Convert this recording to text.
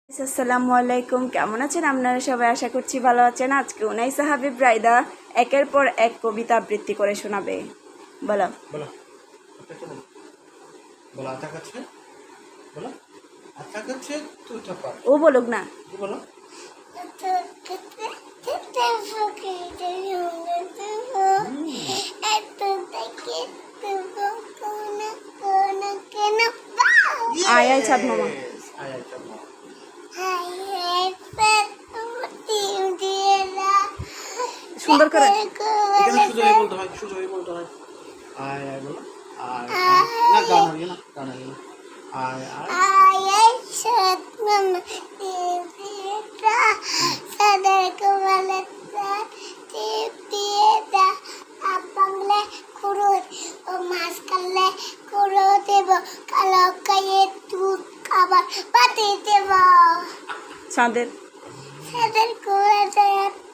আসসালামু আলাইকুম, কেমন আছেন আপনারা সবাই? আশা করছি ভালো আছেন। আজকে উনাইসা হাবিব রায়দা একের পর এক কবিতা আবৃত্তি করে শোনাবে। বলো বলো বলো আতা কাছে বলো আতা কাছে তুই তো পার ও বলুক না। বলো আয় আয় চাঁদ মামা। আয় আয় চল সুন্দর করে এখানে শুধু এই বলতে হয় আয় আয় বলো আয় না গান হারিয়ে না গান হারিয়ে না আয় আয় চাঁদের Sadarku